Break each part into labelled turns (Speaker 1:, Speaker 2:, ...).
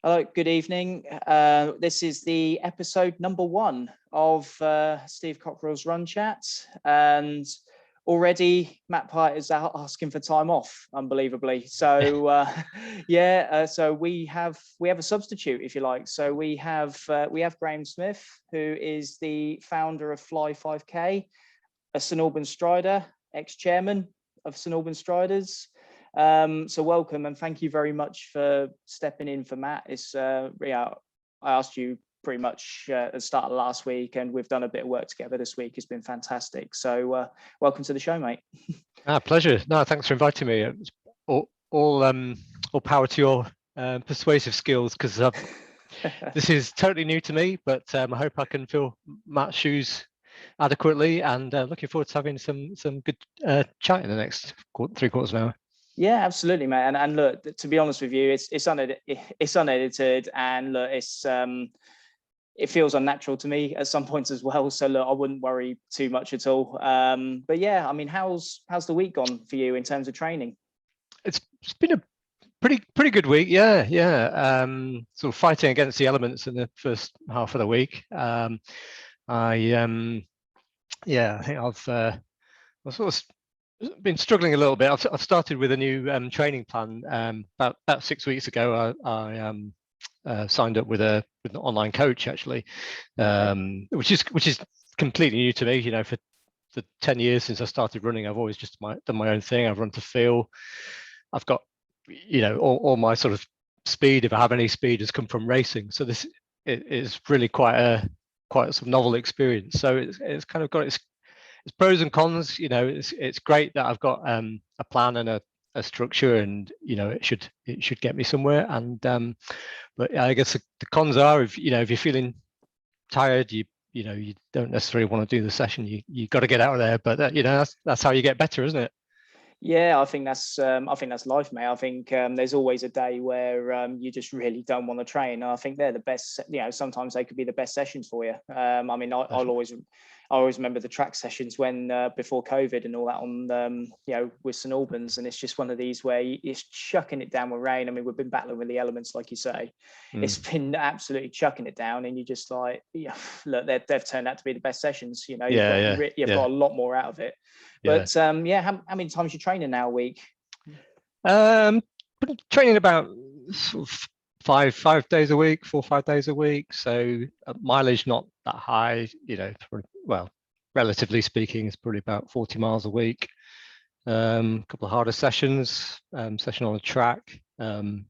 Speaker 1: Hello, good evening. This is the episode number 1 of Steve Cockrell's Run Chat, and already Matt Pite is out asking for time off, unbelievably. So so we have a substitute, if you like. So we have Graham Smith, who is the founder of Fly 5K, a St Albans Strider, ex-chairman of St Albans Striders. So welcome and thank you very much for stepping in for Matt. I asked you pretty much at the start of last week, and we've done a bit of work together this week. It's been fantastic. So welcome to the show, mate.
Speaker 2: Pleasure. No, thanks for inviting me. It's all power to your persuasive skills, because this is totally new to me, but I hope I can fill Matt's shoes adequately, and looking forward to having some good chat in the next 3/4 of an hour.
Speaker 1: Yeah, absolutely, mate. And look, to be honest with you, it's unedited, and look, it feels unnatural to me at some points as well. So look, I wouldn't worry too much at all. But yeah, I mean, how's the week gone for you in terms of training?
Speaker 2: It's been a pretty good week. Yeah. Sort of fighting against the elements in the first half of the week. I think I've sort of been struggling a little bit. I've started with a new training plan. About 6 weeks ago, I signed up with an online coach, actually, which is completely new to me. You know, for 10 years since I started running, I've always just done my own thing. I've run to feel. I've got, all my sort of speed, if I have any speed, has come from racing. So this is really quite a sort of novel experience. So it's kind of got its pros and cons. It's great that I've got a plan and a structure, and it should get me somewhere. And but I guess the cons are, if you're feeling tired, you don't necessarily want to do the session. You got to get out of there. But that's how you get better, isn't it?
Speaker 1: Yeah, I think that's life, mate. I think there's always a day where you just really don't want to train. And I think they're the best. Sometimes they could be the best sessions for you. I mean, I always remember the track sessions when before COVID and all that on with St Albans, and it's just one of these where it's chucking it down with rain. I mean, we've been battling with the elements, like you say. It's been absolutely chucking it down, and you just like, look, they've turned out to be the best sessions. You've got a lot more out of it. But how many times you training now a week?
Speaker 2: Training about sort of 5 days a week, 4 or 5 days a week. So mileage not that high, relatively speaking, it's probably about 40 miles a week. A couple of harder sessions, session on a track, and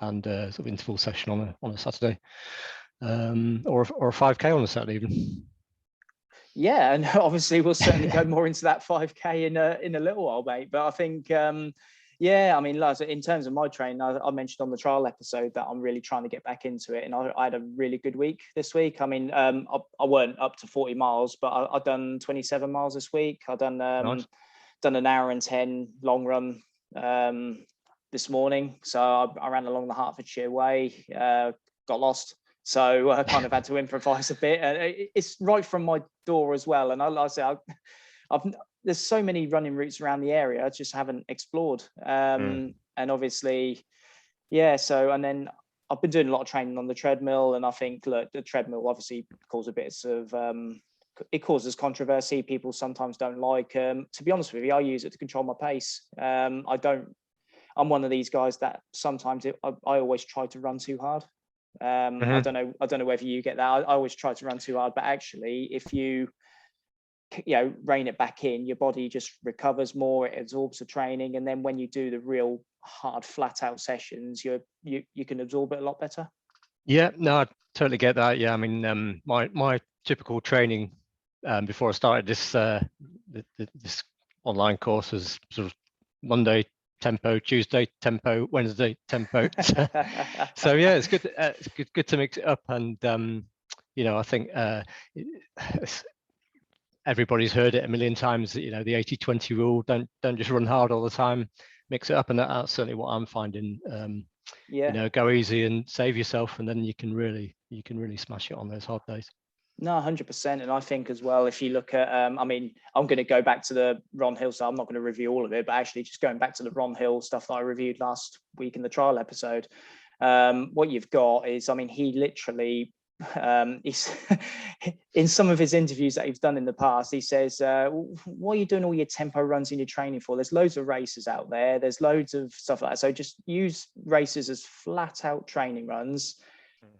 Speaker 2: sort of interval session on a Saturday, or a 5K on a Saturday even.
Speaker 1: Yeah, and obviously we'll certainly go more into that 5K in a little while, mate. But I think, I mean, like, in terms of my training, I mentioned on the trial episode that I'm really trying to get back into it, and I had a really good week this week. I mean, I weren't up to 40 miles, but I've done 27 miles this week. I've done
Speaker 2: Nice.
Speaker 1: Done an hour and 10 long run this morning. So I ran along the Hertfordshire Way, got lost. So I kind of had to improvise a bit. It's right from my door as well. And there's so many running routes around the area I just haven't explored. And obviously, so, and then I've been doing a lot of training on the treadmill. And I think, look, the treadmill obviously causes a bit of, it causes controversy. People sometimes don't like, to be honest with you, I use it to control my pace. I'm one of these guys that sometimes I always try to run too hard. I don't know whether you get that. I always try to run too hard, but actually, if you rein it back in, your body just recovers more, it absorbs the training, and then when you do the real hard, flat out sessions, you can absorb it a lot better.
Speaker 2: Yeah, no, I totally get that. Yeah, I mean, my typical training before I started this online course was sort of Monday tempo, Tuesday tempo, Wednesday tempo. So yeah, it's good. It's good to mix it up, and I think everybody's heard it a million times. The 80-20 rule. Don't just run hard all the time. Mix it up, and that's certainly what I'm finding. Go easy and save yourself, and then you can really smash it on those hard days.
Speaker 1: No, 100%. And I think as well, if you look at, I mean, I'm going to go back to the Ron Hill stuff. I'm not going to review all of it, but actually just going back to the Ron Hill stuff that I reviewed last week in the trial episode. What you've got is, I mean, he literally, he's in some of his interviews that he's done in the past, he says, what are you doing all your tempo runs in your training for? There's loads of races out there, there's loads of stuff like that, so just use races as flat out training runs,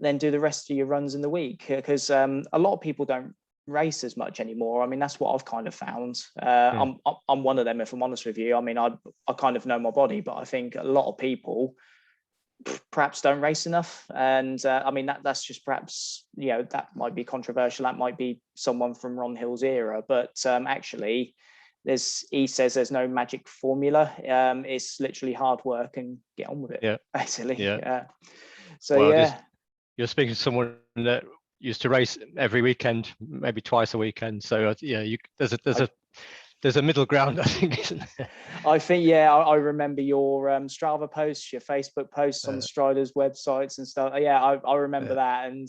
Speaker 1: then do the rest of your runs in the week, because a lot of people don't race as much anymore. I mean, that's what I've kind of found. I'm one of them, if I'm honest with you. I mean, I kind of know my body, but I think a lot of people perhaps don't race enough, and I mean, that's just perhaps, you know, that might be controversial, that might be someone from Ron Hill's era, but actually he says there's no magic formula. It's literally hard work and get on with it, basically. So well,
Speaker 2: you're speaking to someone that used to race every weekend, maybe twice a weekend, so there's a middle ground, I think, isn't there?
Speaker 1: I think, I remember your Strava posts, your Facebook posts on the Strider's websites and stuff. I remember that, and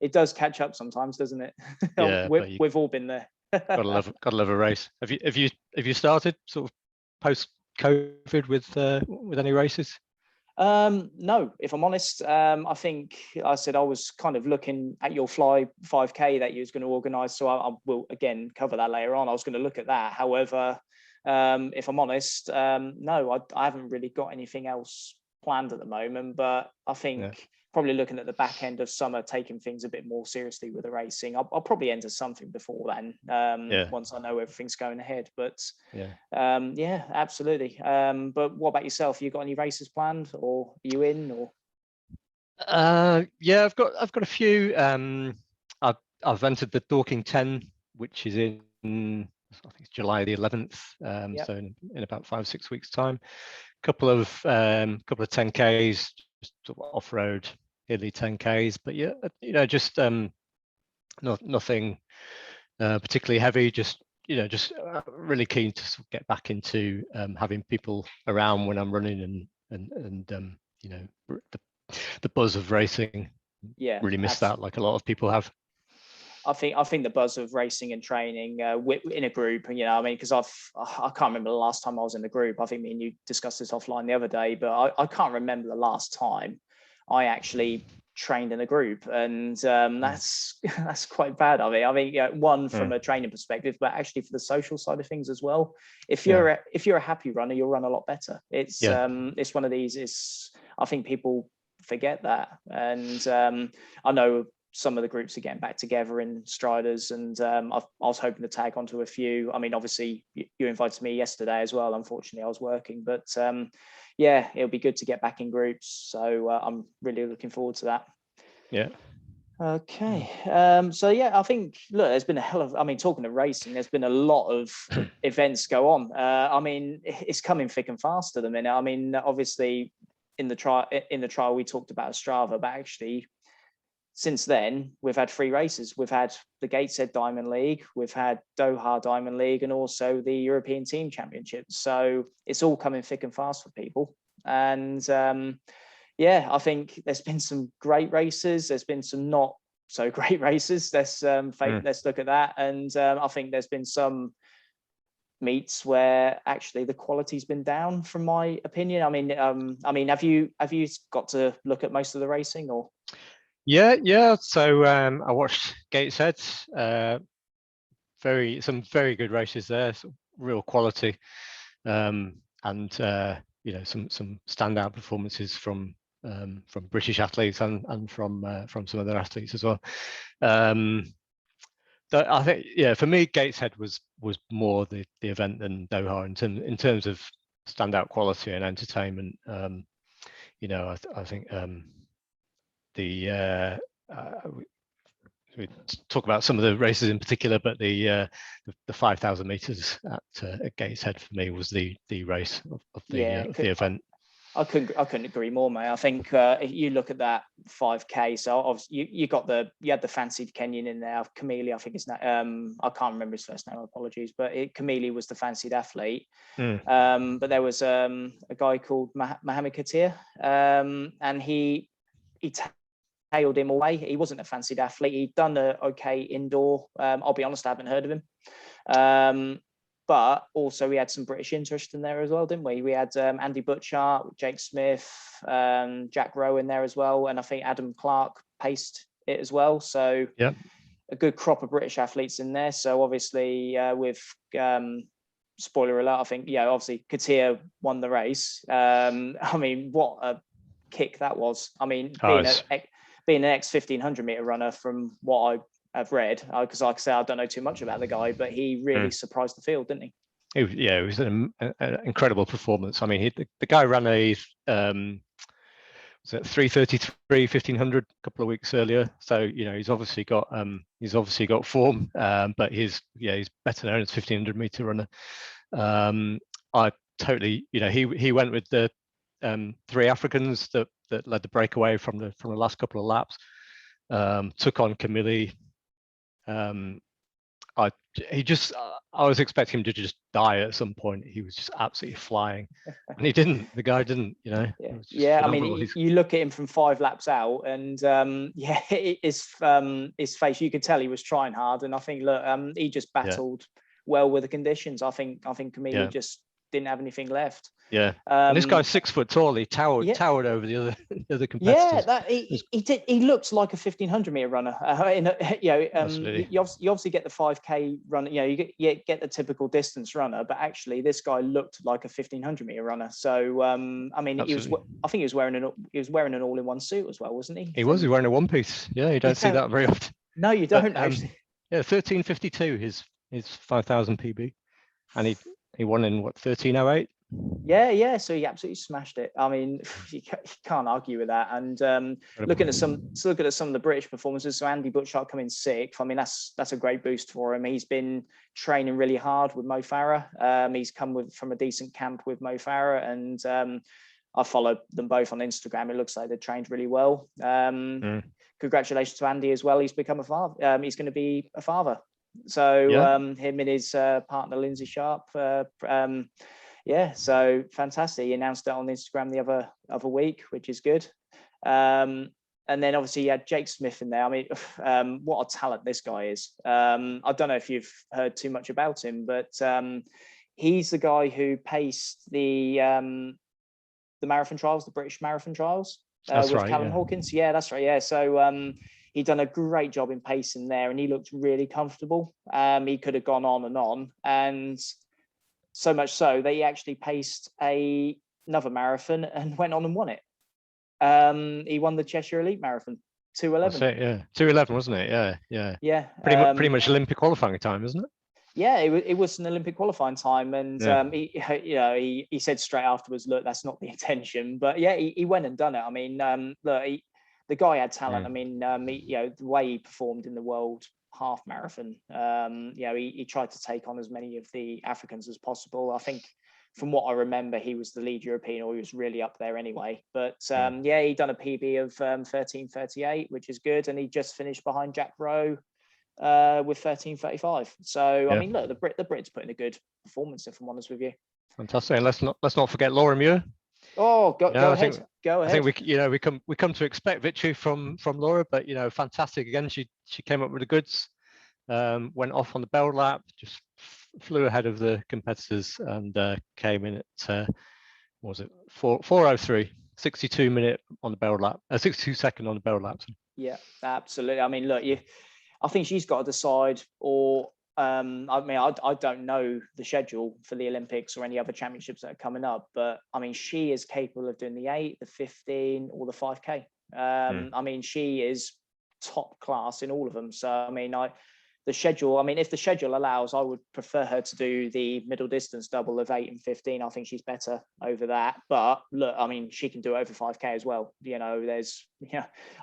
Speaker 1: it does catch up sometimes, doesn't it?
Speaker 2: Yeah,
Speaker 1: we've all been there.
Speaker 2: gotta love a race. Have you started sort of post COVID with any races?
Speaker 1: No, if I'm honest. I think I said I was kind of looking at your Fly 5K that you was going to organise, so I will again cover that later on. I was going to look at that. However, if I'm honest, no, I haven't really got anything else planned at the moment, but I think probably looking at the back end of summer, taking things a bit more seriously with the racing, I'll probably enter something before then, once I know everything's going ahead. But absolutely. But what about yourself? You got any races planned, or are you in? Or
Speaker 2: I've got a few. I've entered the Dorking 10, which is in, I think it's July the 11th, so in about 5-6 weeks time. Couple of 10Ks, just sort of off-road hilly 10Ks, but just nothing particularly heavy, just really keen to sort of get back into having people around when I'm running, and the buzz of racing. Really miss that, like a lot of people have.
Speaker 1: I think the buzz of racing and training in a group, I mean, because I can't remember the last time I was in a group. I think me and you discussed this offline the other day, but I can't remember the last time I actually trained in a group, and that's quite bad. I mean, one from a training perspective, but actually for the social side of things as well. If you're a happy runner, you'll run a lot better. It's one of these. I think people forget that, and I know some of the groups are getting back together in Striders, and I was hoping to tag onto a few. I mean, obviously you invited me yesterday as well. Unfortunately, I was working, but it'll be good to get back in groups. So I'm really looking forward to that.
Speaker 2: Yeah.
Speaker 1: Okay. I think, look, there's been a hell of, I mean, talking of racing, there's been a lot of events go on. I mean, it's coming thick and fast at the minute. I mean, obviously in the trial we talked about Strava, but actually since then, we've had 3 races. We've had the Gateshead Diamond League, we've had Doha Diamond League, and also the European Team Championships. So it's all coming thick and fast for people. And I think there's been some great races. There's been some not so great races. Let's look at that. And I think there's been some meets where actually the quality's been down, from my opinion. I mean, have you got to look at most of the racing, or?
Speaker 2: Yeah. So I watched Gateshead. Some very good races there, real quality, and some standout performances from British athletes and from some other athletes as well. I think, for me, Gateshead was more the event than Doha in terms of standout quality and entertainment. I think we talk about some of the races in particular, but the 5,000 meters at Gateshead for me was the race of the event.
Speaker 1: I couldn't agree more, mate. I think you look at that 5K. So obviously you had the fancied Kenyan in there, Kamili, I think his name. I can't remember his first name. Apologies, but Kamili was the fancied athlete. But there was a guy called Mohamed Katir, and he tailed him away. He wasn't a fancied athlete. He'd done a okay indoor. I'll be honest, I haven't heard of him. But also we had some British interest in there as well, didn't we? We had Andy Butchart, Jake Smith, Jack Rowe in there as well, and I think Adam Clark paced it as well. So
Speaker 2: yeah,
Speaker 1: a good crop of British athletes in there. So obviously with spoiler alert, I think, obviously Katia won the race. I mean, what a kick that was. I mean, being an ex 1500 meter runner, from what I've read, because like I say, I don't know too much about the guy, but he really surprised the field, didn't he?
Speaker 2: It was an incredible performance. I mean, the guy ran a 3:33 1500 a couple of weeks earlier, so he's obviously got form, but he's better known as 1500 meter runner. I totally, he went with the 3 Africans that led the breakaway from the last couple of laps, took on Camille. I was expecting him to just die at some point. He was just absolutely flying, and he didn't. The guy didn't.
Speaker 1: I mean, you look at him from 5 laps out, and his face, you could tell he was trying hard. And I think, look, he just battled well with the conditions. I think Camille just didn't have anything left.
Speaker 2: And this guy's 6 foot tall. He towered over the other competitors.
Speaker 1: He looked like a 1500 meter runner. You obviously get the 5K run. You get the typical distance runner, but actually this guy looked like a 1500 meter runner. So I mean, I think he was wearing an all-in-one suit as well, wasn't he?
Speaker 2: He was wearing a one piece. Yeah, you don't see that very often.
Speaker 1: No, you don't actually.
Speaker 2: 13:52 his 5,000 PB, and he won in what, 13:08.
Speaker 1: So he absolutely smashed it. I mean, you can't argue with that. And looking at some of the British performances, so Andy Butchart coming 6th. I mean, that's a great boost for him. He's been training really hard with Mo Farah. He's come from a decent camp with Mo Farah, and I followed them both on Instagram. It looks like they trained really well. Congratulations to Andy as well. He's become a father. He's going to be a father. So him and his partner Lindsay Sharp. So fantastic. He announced it on Instagram the other week, which is good. And then obviously you had Jake Smith in there. I mean, what a talent this guy is. I don't know if you've heard too much about him, but he's the guy who paced the marathon trials, the British marathon trials with Callum Hawkins. Yeah, that's right. Yeah. So he'd done a great job in pacing there, and he looked really comfortable. He could have gone on and on, and so much so that he actually paced another marathon and went on and won it. He won the Cheshire Elite Marathon, 2:11.
Speaker 2: 2:11, wasn't it? Yeah. Pretty much Olympic qualifying time, isn't it?
Speaker 1: Yeah, it was an Olympic qualifying time, and he said straight afterwards, "Look, that's not the intention." But he went and done it. I mean, look, the guy had talent. I mean, the way he performed in the world half marathon, he tried to take on as many of the Africans as possible. I think from what I remember, he was the lead European, or he was really up there anyway. But he done a PB of 13:38, which is good, and he just finished behind Jack Rowe with 13:35. So I mean, look, the Brits put in a good performance, if I'm honest with you.
Speaker 2: Fantastic. And let's not forget Laura Muir.
Speaker 1: Oh, go ahead.
Speaker 2: I think we come to expect victory from Laura, but fantastic again. She came up with the goods, went off on the bell lap, just flew ahead of the competitors, and came in at what was it, 4:03, 62 minute on the bell lap, 62 second on the bell lap.
Speaker 1: Yeah, absolutely. I mean, look, I think she's got to decide, or I mean, I don't know the schedule for the Olympics or any other championships that are coming up, but I mean, she is capable of doing the 8, the 15, or the 5K. I mean, she is top class in all of them. So I mean, the schedule, I mean, if the schedule allows, I would prefer her to do the middle distance double of 8 and 15. I think she's better over that. But look, I mean, she can do over 5K as well. I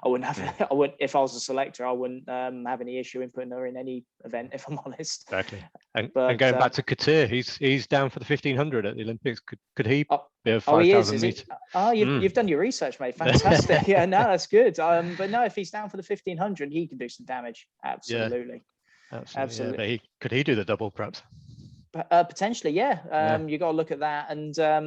Speaker 1: wouldn't have, if I was a selector, I wouldn't have any issue in putting her in any event, if I'm honest.
Speaker 2: Exactly. And going back to Katir, he's down for the 1500 at the Olympics. Could he be a 5,000 meter?
Speaker 1: You've done your research, mate. Fantastic. Yeah, no, that's good. But no, if he's down for the 1500, he can do some damage. Absolutely. Absolutely.
Speaker 2: Yeah, but could he do the double, perhaps?
Speaker 1: Potentially, yeah. You got to look at that, and I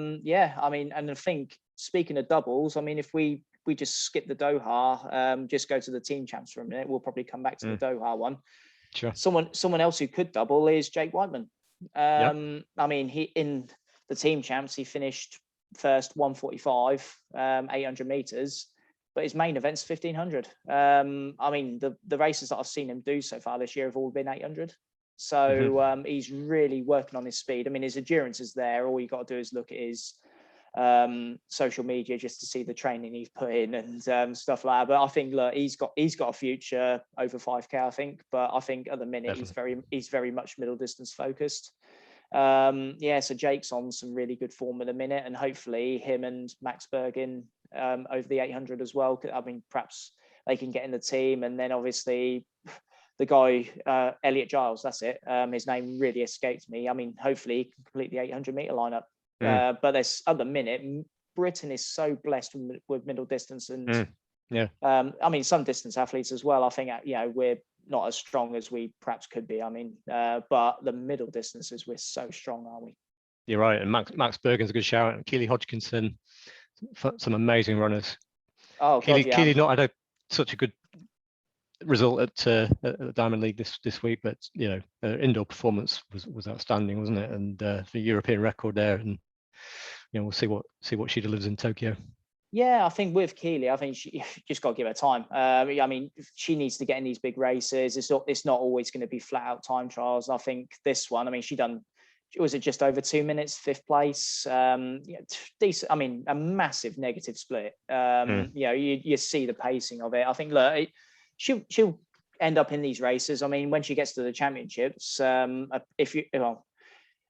Speaker 1: mean, and I think, speaking of doubles, I mean, if we just skip the Doha, just go to the team champs for a minute, we'll probably come back to the Doha one.
Speaker 2: Sure.
Speaker 1: Someone else who could double is Jake Whiteman. I mean, he in the team champs, he finished first 145, 800 meters, but his main event's 1500. I mean, the races that I've seen him do so far this year have all been 800. So he's really working on his speed. I mean, his endurance is there. All you got to do is look at his social media just to see the training he's put in and stuff like that. But I think, look, he's got a future over 5K, I think. But I think at the minute he's very much middle distance focused. So Jake's on some really good form at the minute, and hopefully him and Max Bergin over the 800 as well. I mean, perhaps they can get in the team, and then obviously the guy Elliot Giles, that's it. His name really escaped me. I mean, hopefully he can complete the 800 meter lineup. But there's at the minute, Britain is so blessed with middle distance, and I mean, some distance athletes as well. I think we're not as strong as we perhaps could be. I mean, but the middle distances, we're so strong, aren't we?
Speaker 2: You're right, and Max Bergen's a good shout, and Keely Hodgkinson, some amazing runners.
Speaker 1: Oh,
Speaker 2: Keely not had such a good result at the Diamond League this week, but her indoor performance was outstanding, wasn't it? And the European record there, and we'll see what she delivers in Tokyo.
Speaker 1: Yeah, I think with Keely, I think she just got to give her time. I mean, she needs to get in these big races. It's not always going to be flat out time trials. I think this one, I mean, was it just over 2 minutes, 5th place? Decent. I mean, a massive negative split. You see the pacing of it. I think, look, she'll end up in these races. I mean, when she gets to the championships,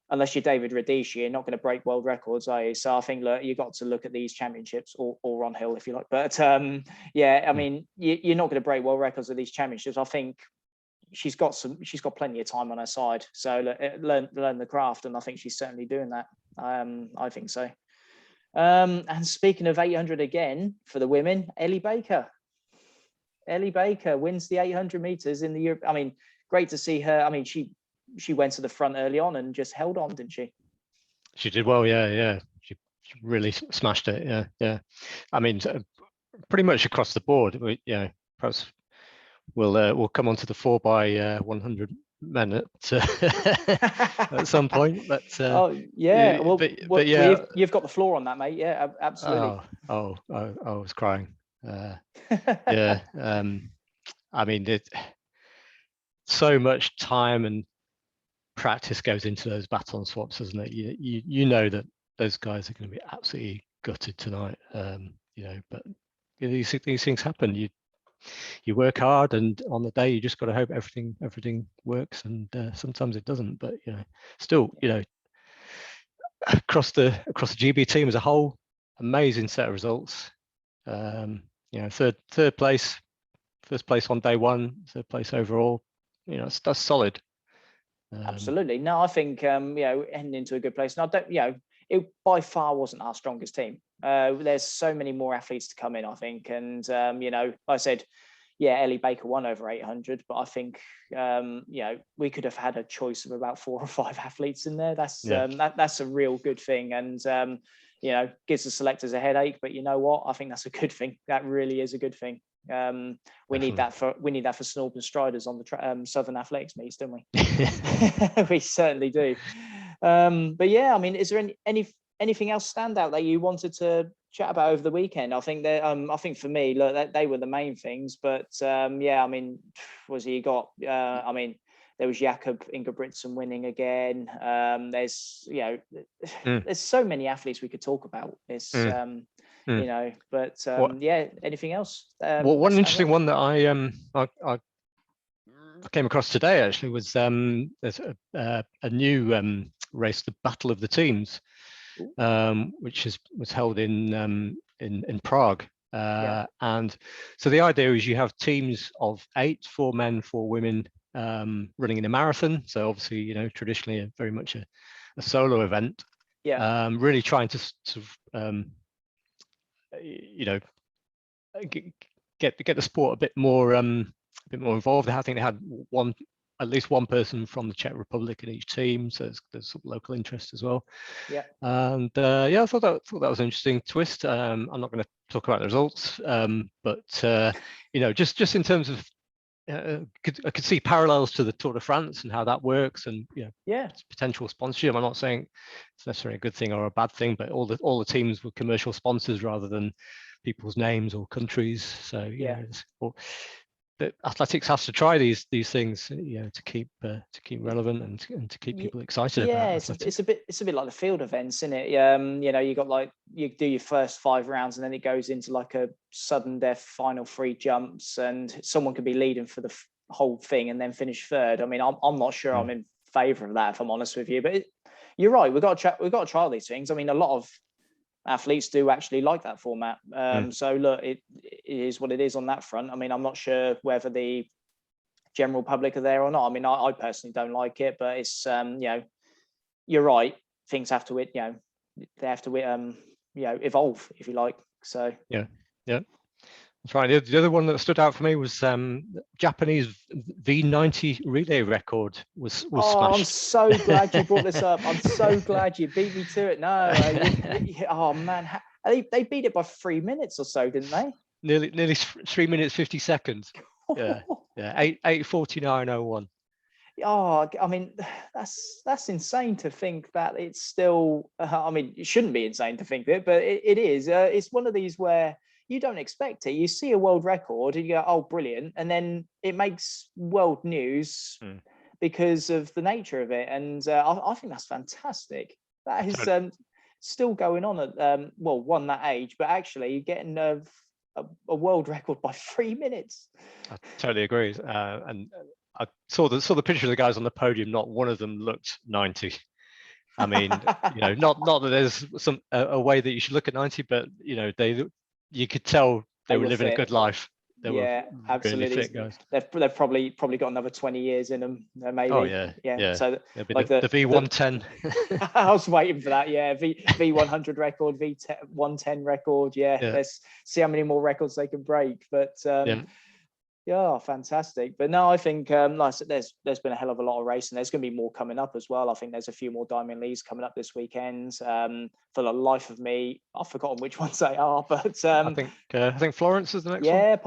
Speaker 1: unless you're David Radici, you're not going to break world records, are you? So I think, look, you got to look at these championships, or Ron Hill, if you like. But I mean, you're not going to break world records at these championships. I think she's got plenty of time on her side. So learn the craft, and I think she's certainly doing that. I think so. And speaking of 800 again for the women, Ellie Baker wins the 800 meters in the Europe. I mean, great to see her. I mean, she went to the front early on and just held on, didn't she?
Speaker 2: She did well, yeah. She really smashed it, yeah. I mean, pretty much across the board. Perhaps we'll come on to the 4x100 men at some point, but
Speaker 1: you've got the floor on that, mate. Yeah, absolutely.
Speaker 2: I was crying. I mean, so much time and practice goes into those baton swaps, doesn't it? You know that those guys are going to be absolutely gutted tonight. But these things happen. You work hard, and on the day you just got to hope everything works, and sometimes it doesn't. But still, across the GB team as a whole, amazing set of results. Third place, first place on day one, third place overall. That's solid.
Speaker 1: Absolutely. No, I think heading into a good place. And I don't, it by far wasn't our strongest team. There's so many more athletes to come in, I think. And like I said, Ellie Baker won over 800, but I think we could have had a choice of about 4 or 5 athletes in there. That's a real good thing, and gives the selectors a headache. But you know what? I think that's a good thing. That really is a good thing. We need that for Snorb and Striders on the Southern Athletics meets, don't we? We certainly do. But yeah, I mean, is there anything else stand out that you wanted to chat about over the weekend? I think that I think for me, look, they were the main things. But I mean, I mean, there was Jakob Ingebrigtsen winning again. There's there's so many athletes we could talk about. It's anything else?
Speaker 2: Well, one interesting one that I came across today actually was there's a new race, the Battle of the Teams, which was held in Prague. And so the idea is you have teams of 8, 4 men, 4 women, running in a marathon. So obviously, traditionally very much a solo event. Really trying to sort of get the sport a bit more involved. I think they had at least one person from the Czech Republic in each team, so there's some local interest as well. And I thought that was an interesting twist. I'm not going to talk about the results, but just in terms of I could see parallels to the Tour de France and how that works, and
Speaker 1: Yeah.
Speaker 2: potential sponsorship. I'm not saying it's necessarily a good thing or a bad thing, but all the teams were commercial sponsors rather than people's names or countries. So but athletics has to try these things, to keep relevant and to keep people excited about athletics.
Speaker 1: It's a bit like the field events, isn't it? You got like, you do your first 5 rounds and then it goes into like a sudden death final 3 jumps, and someone could be leading for the whole thing and then finish third. I mean, I'm not sure I'm in favour of that, if I'm honest with you. But you're right. We've got to trial these things. I mean, a lot of athletes do actually like that format. So look, it is what it is on that front. I mean, I'm not sure whether the general public are there or not. I mean, I personally don't like it, but it's you're right. Things have to they have to evolve, if you like. So
Speaker 2: yeah, that's right. The other one that stood out for me was Japanese V90 relay record was smashed.
Speaker 1: I'm so glad you brought this up. I'm so glad you beat me to it. No, oh man, they beat it by 3 minutes or so, didn't they?
Speaker 2: Nearly 3 minutes 50 seconds. Yeah, 8:49:01.
Speaker 1: Oh, I mean, that's insane to think that it's still. I mean, it shouldn't be insane to think it, but it is. It's one of these where you don't expect it. You see a world record and you go, "Oh, brilliant!" And then it makes world news because of the nature of it. And I think that's fantastic. That is still going on at one that age, but actually you're getting a world record by 3 minutes.
Speaker 2: I totally agree. And I saw the picture of the guys on the podium. Not one of them looked 90. I mean, not that there's a way that you should look at 90, but you could tell they were living fit. A good life. They were absolutely really fit guys.
Speaker 1: They've probably got another 20 years in them, maybe.
Speaker 2: Oh yeah. So
Speaker 1: like
Speaker 2: the V110.
Speaker 1: I was waiting for that. Yeah, V100 record, V110 record. Yeah, let's see how many more records they can break. But yeah, fantastic. But no, I think like I said, there's been a hell of a lot of racing. There's going to be more coming up as well. I think there's a few more Diamond Leagues coming up this weekend. For the life of me, I've forgotten which ones they are. But
Speaker 2: I think Florence is the next one.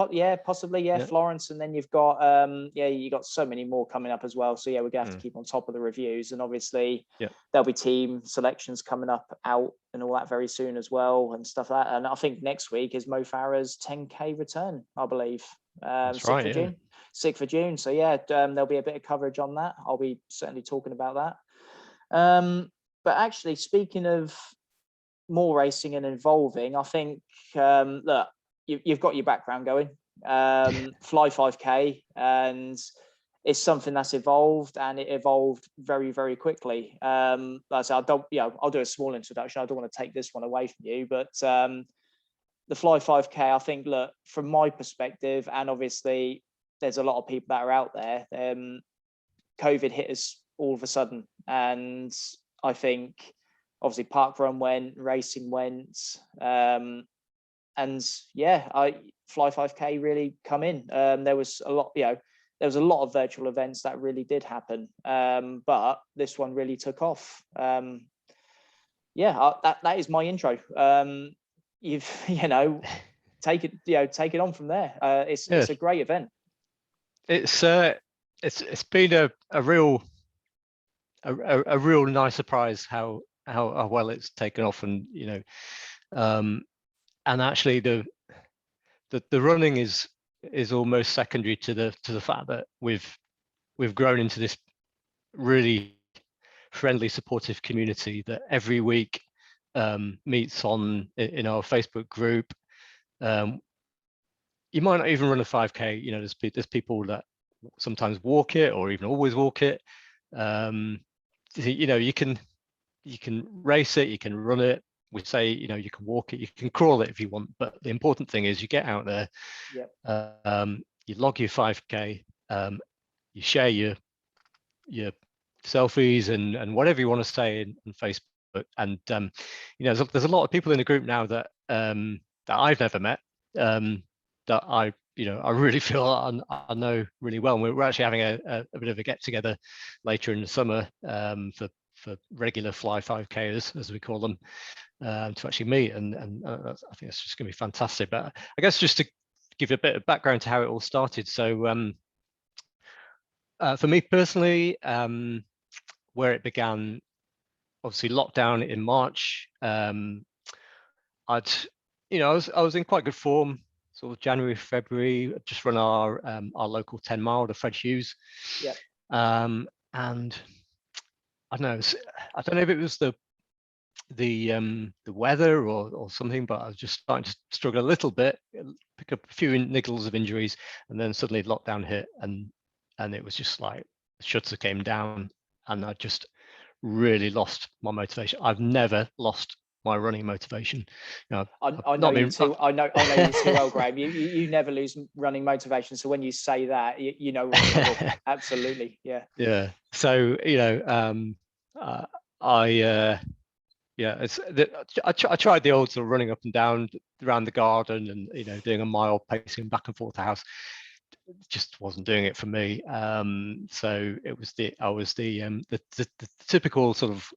Speaker 1: Possibly. Yeah, Florence, and then you've got you got so many more coming up as well. So yeah, we're gonna have to keep on top of the reviews, and obviously there'll be team selections coming up out and all that very soon as well, and stuff like that. And I think next week is Mo Farah's 10K return, I believe. 6th of June. So yeah, there'll be a bit of coverage on that. I'll be certainly talking about that. But actually, speaking of more racing and involving, I think look, you've got your background going, Fly 5K, and it's something that's evolved, and it evolved very, very quickly. Like I said, I'll do a small introduction. I don't want to take this one away from you, but the Fly 5K, I think, look, from my perspective, and obviously there's a lot of people that are out there, COVID hit us all of a sudden. And I think obviously parkrun went, racing went, and Fly 5K really come in. There was a lot, there was a lot of virtual events that really did happen, but this one really took off. That is my intro. You've take it on from there. It's a great event.
Speaker 2: It's been a real nice surprise how well it's taken off, and and actually the running is almost secondary to the fact that we've grown into this really friendly, supportive community that every week meets in our Facebook group. You might not even run a 5K. There's people that sometimes walk it or even always walk it. You can race it, you can run it. We say you can walk it, you can crawl it if you want, but the important thing is you get out there. You log your 5K, you share your selfies and whatever you want to say on Facebook. And there's a lot of people in the group now that I've never met, that I really feel I know really well. And we're actually having a bit of a get together later in the summer for regular Fly 5Kers, as we call them, to actually meet. And I think it's just going to be fantastic. But I guess just to give you a bit of background to how it all started. So For me personally, where it began, obviously lockdown in March. I was in quite good form. Sort of January, February, just run our local 10 mile, the Fred Hughes.
Speaker 1: Yeah.
Speaker 2: And I don't know if it was the weather or something, but I was just starting to struggle a little bit, pick up a few niggles of injuries, and then suddenly lockdown hit, and it was just like the shutter came down, and I just really lost my motivation. I've never lost my running motivation.
Speaker 1: I know you too well, Graham. You never lose running motivation. So when you say that, you know we're in trouble. Absolutely, yeah.
Speaker 2: Yeah. So I tried the old sort of running up and down around the garden, and doing a mile pacing back and forth the house. Just wasn't doing it for me. So I was the typical sort of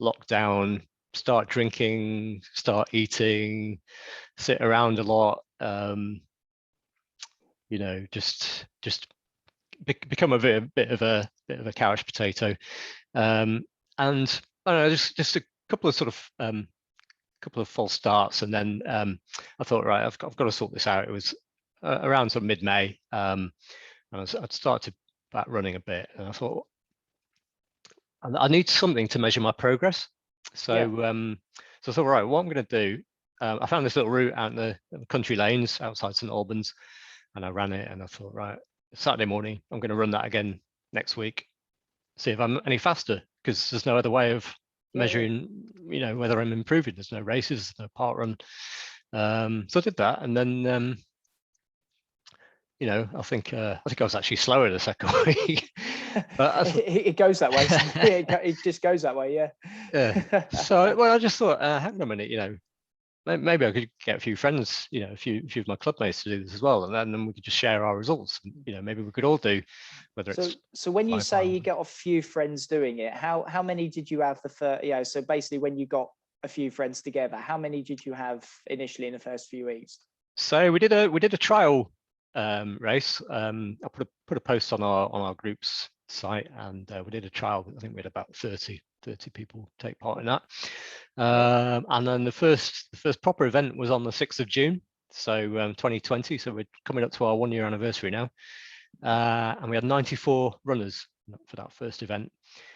Speaker 2: lockdown, start drinking, start eating, sit around a lot, just become a bit of a couch potato. And I don't know, just a couple of sort of false starts, and then I thought, right, I've got to sort this out. It was around sort of mid-May, and I'd started back running a bit, and I thought I need something to measure my progress. So so I thought, right, what I'm going to do, I found this little route out in the country lanes outside St Albans, and I ran it, and I thought, right, Saturday morning, I'm going to run that again next week, see if I'm any faster, because there's no other way of measuring, whether I'm improving. There's no races, no part run. So I did that, and then I think I was actually slower the second week. But
Speaker 1: it goes that way. It just goes that way, yeah.
Speaker 2: Yeah. So I just thought, hang on a minute, maybe I could get a few friends, a few of my club mates to do this as well, and then we could just share our results. Maybe we could all do, whether it's.
Speaker 1: So when you say you got a few friends doing it, how many did you have the first? So basically, when you got a few friends together, how many did you have initially in the first few weeks?
Speaker 2: So we did a trial race. I put a post on our group's site, and we did a trial. I think we had about 30 people take part in that. And then the first proper event was on the 6th of June, so 2020. So we're coming up to our 1 year anniversary now, and we had 94 runners for that first event.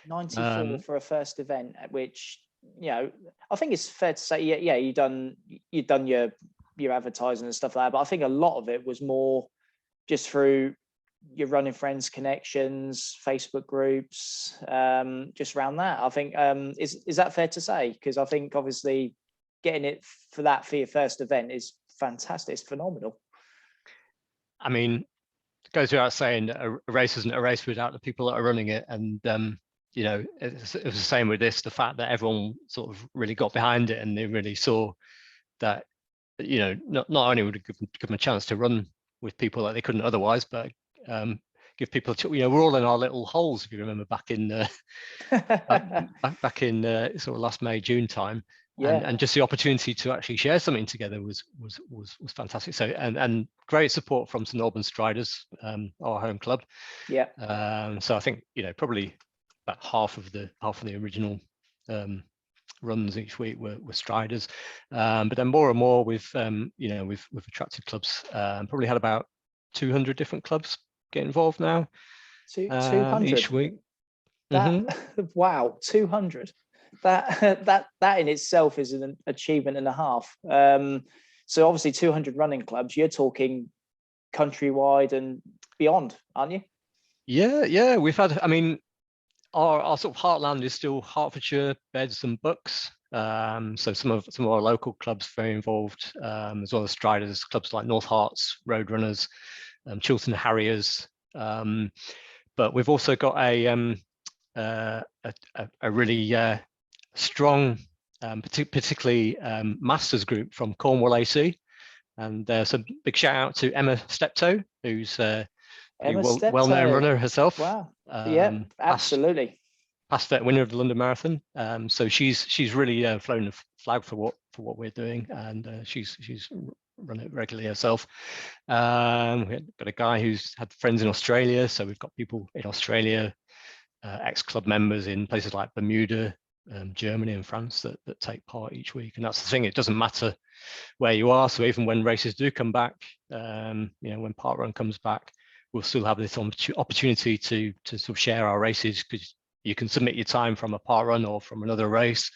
Speaker 1: 94 for a first event, which I think it's fair to say, yeah, you've done your advertising and stuff like that, but I think a lot of it was more just through your running friends connections, Facebook groups, just around that. I think is that fair to say? Because I think obviously getting it for your first event is fantastic. It's phenomenal.
Speaker 2: I mean, it goes without saying, a race isn't a race without the people that are running it, and it was the same with this. The fact that everyone sort of really got behind it, and they really saw that not only would it give them a chance to run with people that they couldn't otherwise, but give people we're all in our little holes, if you remember back in back in sort of last May, June time. And just the opportunity to actually share something together was fantastic. So and great support from St Albans Striders, our home club. So I think probably about half of the original runs each week were Striders, but then more and more we've attracted clubs. Probably had about 200 different clubs get involved now.
Speaker 1: 200
Speaker 2: each week.
Speaker 1: Wow, 200. That in itself is an achievement and a half. So obviously 200 running clubs. You're talking countrywide and beyond, aren't you?
Speaker 2: Yeah. We've had. I mean, our sort of heartland is still Hertfordshire, Beds and Bucks. So some of our local clubs very involved, as well as Striders, clubs like North Herts, Roadrunners, Chiltern Harriers. But we've also got a really strong, particularly masters group from Cornwall AC, and so big shout out to Emma Steptoe, who's a well-known runner herself.
Speaker 1: Wow. Absolutely.
Speaker 2: Past vet winner of the London Marathon. So she's really flown flag for what we're doing, and she's run it regularly herself. We've got a guy who's had friends in Australia, so we've got people in Australia, ex-club members in places like Bermuda, Germany and France that take part each week. And that's the thing, it doesn't matter where you are. So even when races do come back, when parkrun comes back, we'll still have this opportunity to sort of share our races, because you can submit your time from a parkrun or from another race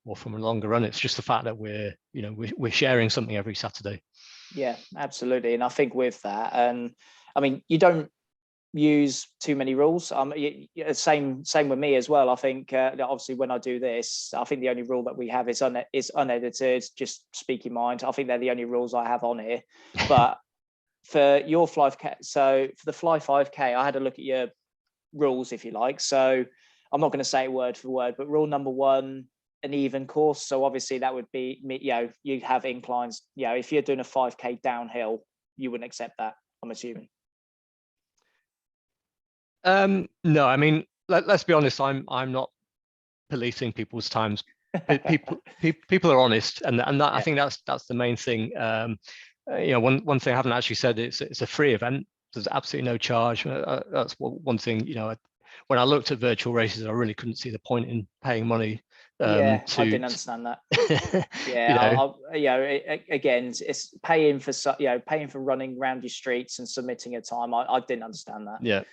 Speaker 2: or from a longer run. It's just the fact that we're sharing something every Saturday.
Speaker 1: Yeah, absolutely. And I think with that, and I mean, you don't use too many rules. Same with me as well. I think obviously when I do this, I think the only rule that we have is unedited. Just speak your mind. I think they're the only rules I have on here. But for your Fly 5K, so for the Fly 5K, I had a look at your rules, if you like. So I'm not going to say it word for word, but rule number 1, an even course. So obviously that would be, you have inclines. If you're doing a 5K downhill, you wouldn't accept that, I'm assuming.
Speaker 2: No, I mean, let's be honest. I'm not policing people's times. People are honest, and that, I think that's the main thing. One thing I haven't actually said, it's a free event. There's absolutely no charge. That's one thing. When I looked at virtual races, I really couldn't see the point in paying money.
Speaker 1: I didn't understand that. Again, it's paying for running around your streets and submitting a time. I didn't understand that.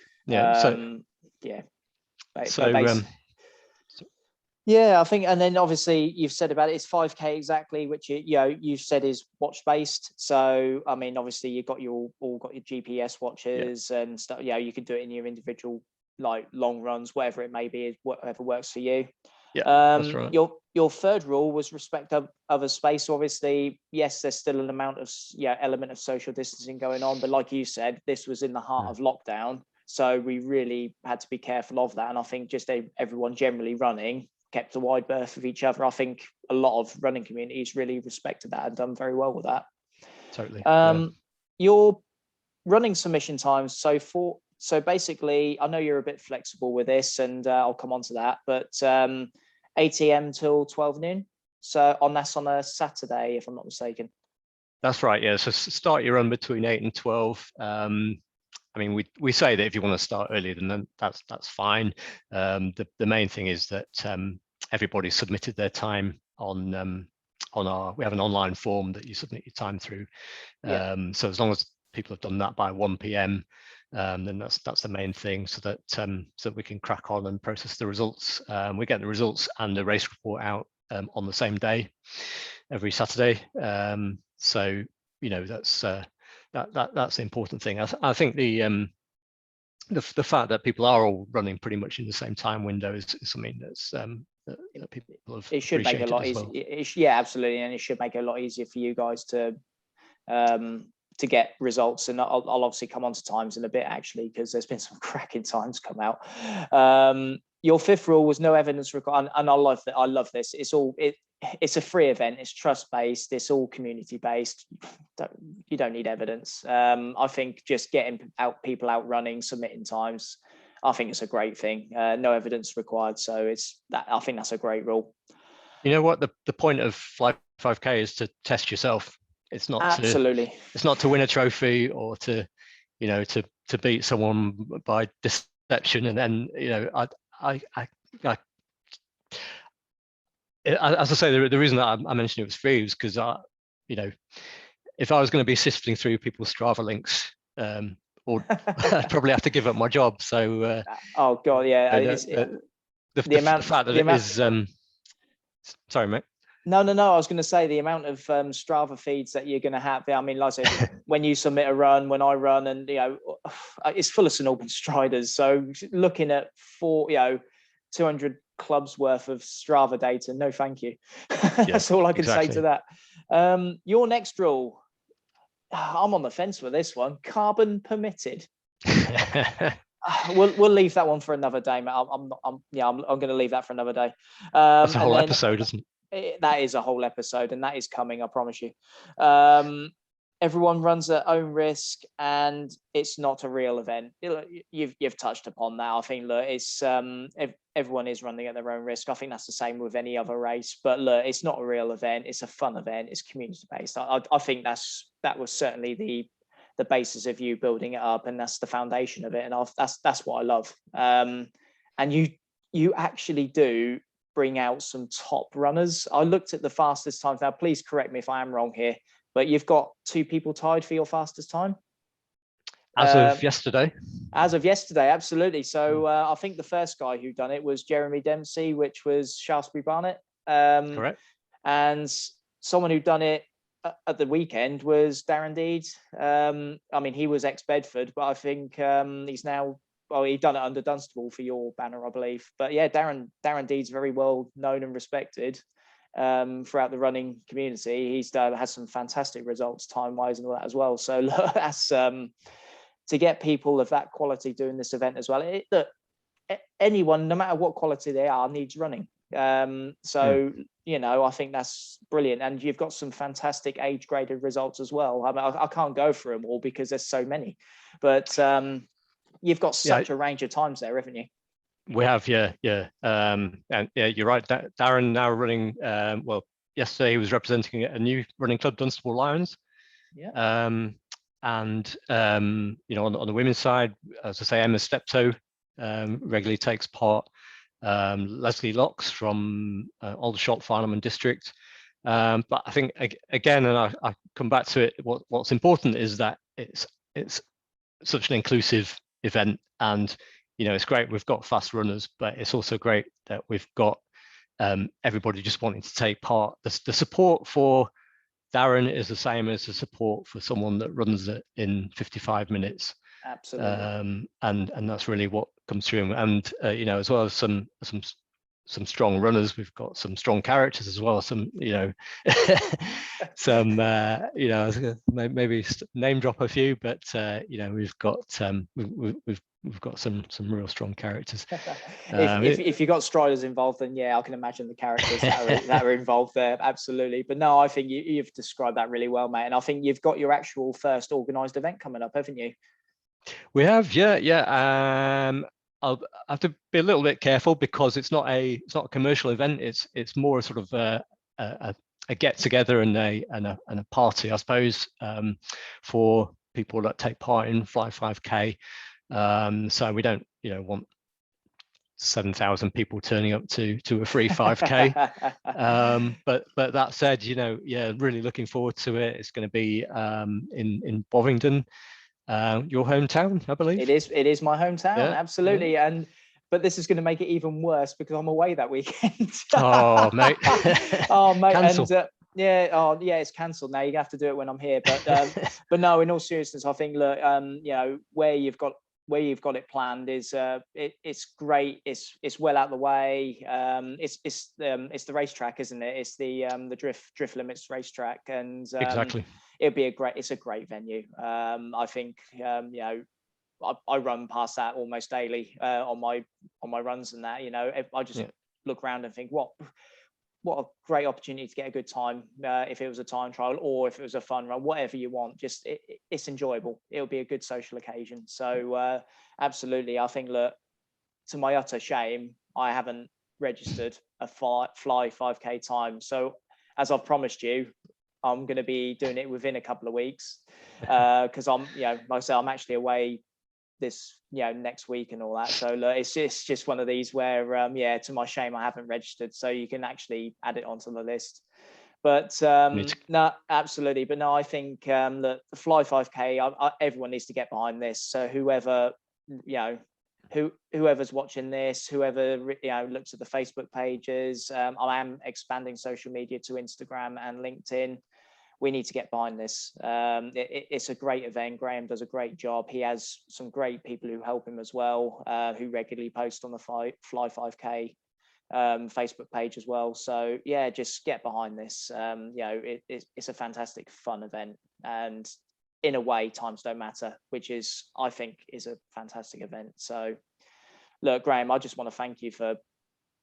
Speaker 1: I think, and then obviously you've said about it's 5K exactly, which you've said is watch based. So I mean, obviously you've got all got your GPS watches and stuff. You can do it in your individual like long runs, whatever it may be, whatever works for you.
Speaker 2: That's right.
Speaker 1: Your third rule was respect of other space. Obviously, yes, there's still an amount of element of social distancing going on, but like you said, this was in the heart of lockdown, so we really had to be careful of that. And I think just everyone generally running kept a wide berth of each other. I think a lot of running communities really respected that and done very well with that.
Speaker 2: Totally.
Speaker 1: Your running submission times. So basically, I know you're a bit flexible with this, and I'll come on to that, but 8 a.m. till 12 noon. So that's on a Saturday, if I'm not mistaken.
Speaker 2: That's right, yeah. So start your run between 8 and 12. I mean, we say that if you want to start earlier than that, that's fine. The main thing is that everybody submitted their time on we have an online form that you submit your time through. So as long as people have done that by 1 p.m, then that's the main thing, so that we can crack on and process the results. We get the results and the race report out on the same day every Saturday. So that's the important thing. I think the fact that people are all running pretty much in the same time window is something that people have.
Speaker 1: It should make it a lot easier. Absolutely, and it should make it a lot easier for you guys to get results. And I'll obviously come on to times in a bit, actually, because there's been some cracking times come out. Your fifth rule was no evidence required, and I love this. It's a free event. It's trust based. It's all community based. You don't need evidence. I think just getting people out running, submitting times, I think it's a great thing. No evidence required. So I think that's a great rule.
Speaker 2: You know what? The point of Fly 5K is to test yourself. It's not
Speaker 1: absolutely.
Speaker 2: It's not to win a trophy or to beat someone by deception. And then as I say, the reason that I mentioned it was free was because if I was going to be sifting through people's Strava links, or I'd probably have to give up my job. So
Speaker 1: oh god, yeah.
Speaker 2: The fact that it is. Sorry, mate.
Speaker 1: No. I was going to say the amount of Strava feeds that you're going to have. I mean, like I said, when you submit a run, when I run, and it's full of St Albans Striders. So looking at 200 clubs worth of Strava data, no, thank you. That's all I can say to that. Your next rule, I'm on the fence with this one. Carbon permitted. We'll leave that one for another day, mate. I'm going to leave that for another day.
Speaker 2: That's a whole episode, isn't it?
Speaker 1: That is a whole episode, and that is coming, I promise you. everyone runs at own risk, and it's not a real event. You've touched upon that. I think, look, it's everyone is running at their own risk. I think that's the same with any other race. But look, it's not a real event. It's a fun event. It's community based. I think that was certainly the basis of you building it up, and that's the foundation of it. And that's what I love. And you actually do bring out some top runners. I looked at the fastest times. Now, please correct me if I am wrong here, but you've got 2 people tied for your fastest time
Speaker 2: as of yesterday.
Speaker 1: As of yesterday, absolutely. So I think the first guy who done it was Jeremy Dempsey, which was Shaftesbury Barnet.
Speaker 2: Correct.
Speaker 1: And someone who done it at the weekend was Darren Deed. I mean, he was ex-Bedford, but I think he's now, well, he done it under Dunstable for your banner, I believe. But yeah, Darren Deed's very well known and respected throughout the running community. He's has some fantastic results time-wise and all that as well. So that's to get people of that quality doing this event as well. Look, anyone, no matter what quality they are, needs running. So you know, I think that's brilliant, and you've got some fantastic age-graded results as well. I mean, I can't go through them all because there's so many, but you've got such a range of times there, haven't you?
Speaker 2: We have, yeah. And yeah, you're right. Darren now running. Well, yesterday he was representing a new running club, Dunstable Lions.
Speaker 1: Yeah.
Speaker 2: And you know, on the women's side, as I say, Emma Steptoe regularly takes part. Leslie Locks from Aldershot, Farnham District. But I think again, and I come back to it. What's important is that it's such an inclusive event, and you know, it's great we've got fast runners, but it's also great that we've got everybody just wanting to take part. The support for Darren is the same as the support for someone that runs it in 55 minutes.
Speaker 1: Absolutely.
Speaker 2: And that's really what comes through. And you know, as well as some strong runners, we've got some strong characters as well. Some, you know, some you know, maybe name drop a few, but you know, we've got we've got some real strong characters.
Speaker 1: If you got striders involved, then yeah, I can imagine the characters that are involved there. Absolutely. But no, I think you've described that really well, mate. And I think you've got your actual first organised event coming up, haven't you?
Speaker 2: We have, yeah. I'll have to be a little bit careful because it's not a commercial event. It's more sort of a get together and a party, I suppose, for people that take part in Fly 5K. So we don't, you know, want 7,000 people turning up to a free 5K. But that said, you know, yeah, really looking forward to it. It's going to be in Bovingdon. Your hometown, I believe.
Speaker 1: It is my hometown,
Speaker 2: yeah,
Speaker 1: absolutely. Yeah. But this is going to make it even worse because I'm away that weekend.
Speaker 2: Oh, mate.
Speaker 1: Oh, mate.
Speaker 2: Cancel.
Speaker 1: And yeah, it's cancelled now. You have to do it when I'm here. But no, in all seriousness, I think, look, you know, where you've got it planned is it's great. It's well out of the way. It's the racetrack, isn't it? It's the drift limits racetrack, and
Speaker 2: exactly.
Speaker 1: It's a great venue. I think you know, I run past that almost daily on my runs, and that, you know, I just look around and think, what a great opportunity to get a good time, if it was a time trial or if it was a fun run, whatever you want. Just it's enjoyable. It'll be a good social occasion. So absolutely, I think, look, to my utter shame, I haven't registered a Fly 5K time. So as I've promised you, I'm going to be doing it within a couple of weeks, because I'm, you know, like I say, I'm actually away this, you know, next week and all that. So look, it's just one of these where yeah, to my shame, I haven't registered, so you can actually add it onto the list. But no, absolutely. But no, I think that the Fly 5K, everyone needs to get behind this. So whoever, you know, whoever's watching this, whoever, you know, looks at the Facebook pages, I am expanding social media to Instagram and LinkedIn. We need to get behind this. It's a great event. Graham does a great job. He has some great people who help him as well, who regularly post on the Fly 5K Facebook page as well. So yeah, just get behind this. You know, it's a fantastic fun event, and in a way, times don't matter, which is, I think, is a fantastic event. So look, Graham, I just want to thank you for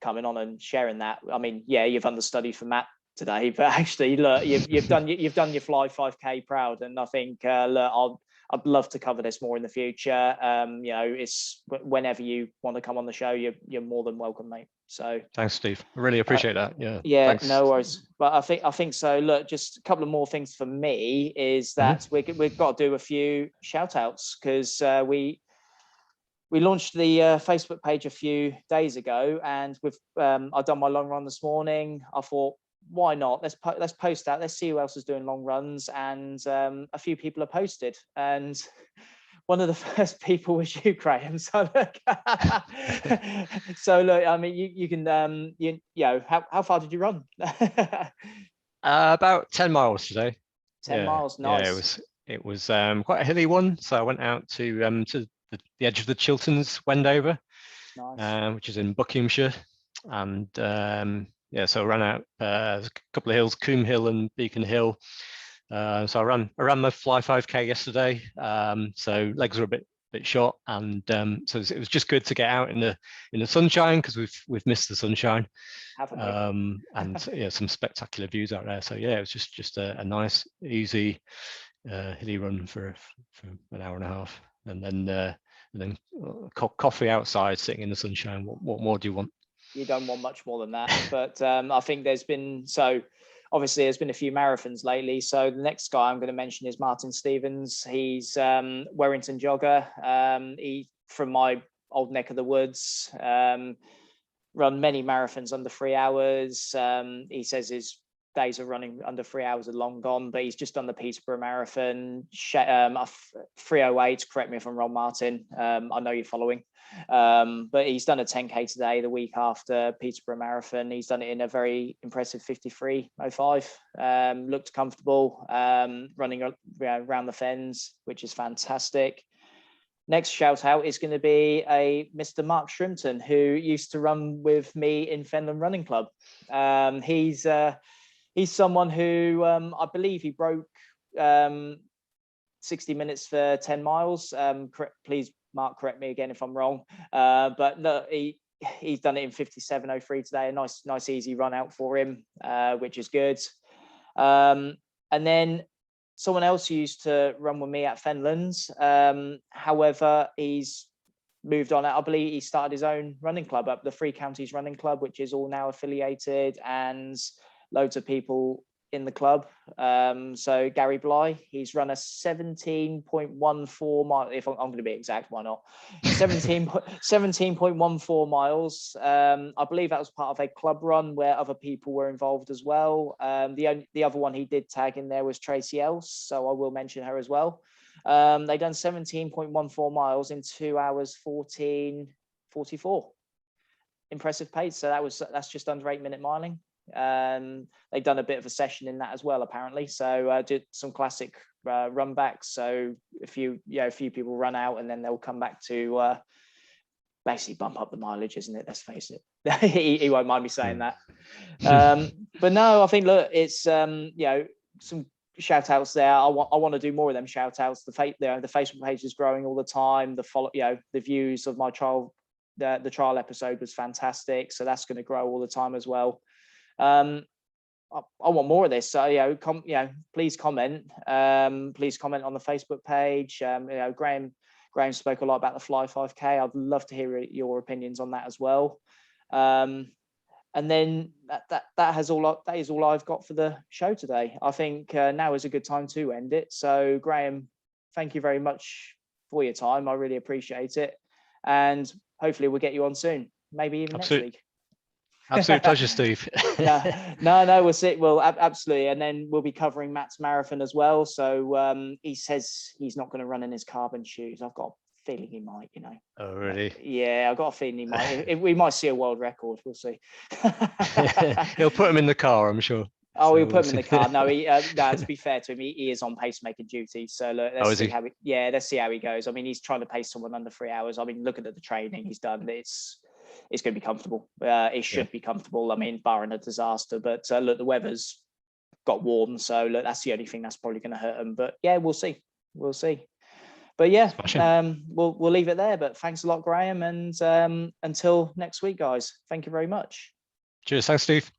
Speaker 1: coming on and sharing that. I mean, yeah, you've understudied for Matt today, but actually, look, you've done your Fly 5K proud, and I think look, I'd love to cover this more in the future. You know, it's whenever you want to come on the show, you're more than welcome, mate. So
Speaker 2: thanks, Steve. I really appreciate that.
Speaker 1: Yeah,
Speaker 2: thanks.
Speaker 1: no worries. But I think so. Look, just a couple of more things for me is that we've got to do a few shout outs, because we launched the Facebook page a few days ago, and I've done my long run this morning. I thought, why not? Let's post that. Let's see who else is doing long runs, and a few people have posted, and one of the first people was you, Graham. So look, I mean, you can you know, how far did you run?
Speaker 2: About 10 miles today.
Speaker 1: 10 miles, nice.
Speaker 2: Yeah, it was quite a hilly one, so I went out to the edge of the Chilterns, Wendover,
Speaker 1: nice.
Speaker 2: Which is in Buckinghamshire, and yeah, so I ran out a couple of hills, Coombe Hill and Beacon Hill. So I ran my Fly 5K yesterday. So legs were a bit short, and so it was just good to get out in the sunshine, because we've missed the sunshine. And yeah, some spectacular views out there. So yeah, it was just a nice, easy, hilly run for an hour and a half, and then coffee outside, sitting in the sunshine. What more do you want?
Speaker 1: You don't want much more than that. But I think obviously there's been a few marathons lately. So the next guy I'm going to mention is Martin Stevens. He's Warrington jogger. He, from my old neck of the woods, run many marathons under 3 hours. He says his days of running under 3 hours are long gone, but he's just done the Peterborough Marathon, 3:08. Correct me if I'm wrong, Martin. I know you're following. But he's done a 10K today, the week after Peterborough Marathon. He's done it in a very impressive 53:05. Looked comfortable, running around the fens, which is fantastic. Next shout out is going to be a Mr. Mark Shrimpton, who used to run with me in Fenland Running Club. He's someone who I believe he broke 60 minutes for 10 miles. Please, Mark, correct me again if I'm wrong. But no, he's done it in 57:03 today. A nice easy run out for him, which is good. And then someone else who used to run with me at Fenlands. However, he's moved on. I believe he started his own running club up, the Three Counties Running Club, which is all now affiliated, and loads of people in the club. So Gary Bly, he's run a 17.14 mile, if I'm going to be exact, why not? 17.14 miles. I believe that was part of a club run where other people were involved as well. The other one he did tag in there was Tracy Else, so I will mention her as well. They done 17.14 miles in 2 hours 14:44. Impressive pace. So that's just under 8-minute miling. They've done a bit of a session in that as well, apparently. So did some classic run backs. So a few people run out, and then they'll come back to basically bump up the mileage, isn't it? Let's face it. he won't mind me saying that. But no, I think, look, it's some shout outs there. I want to do more of them shout outs. The Facebook page is growing all the time. The views of my trial, the trial episode was fantastic, so that's going to grow all the time as well. I want more of this, so please comment. Please comment on the Facebook page. Graham spoke a lot about the Fly 5K. I'd love to hear your opinions on that as well. And then that is all I've got for the show today. I think now is a good time to end it. So Graham, thank you very much for your time. I really appreciate it, and hopefully we'll get you on soon. Maybe even next week.
Speaker 2: Absolute pleasure, Steve.
Speaker 1: No, we'll see. Well, absolutely. And then we'll be covering Matt's marathon as well. So he says he's not going to run in his carbon shoes. I've got a feeling he might,
Speaker 2: Oh, really?
Speaker 1: Yeah, I've got a feeling he might. We might see a world record. We'll see.
Speaker 2: He'll put him in the car, I'm sure.
Speaker 1: Oh, he'll put him in the car. No, to be fair to him, he is on pacemaker duty. So look, let's see how he goes. I mean, he's trying to pace someone under 3 hours. I mean, looking at the training he's done, it's going to be comfortable. It should be comfortable. I mean, barring a disaster. But look, the weather's got warm, so look, that's the only thing that's probably going to hurt him. But yeah, we'll see. But yeah, we'll leave it there. But thanks a lot, Graham, and until next week, guys. Thank you very much.
Speaker 2: Cheers. Thanks, Steve.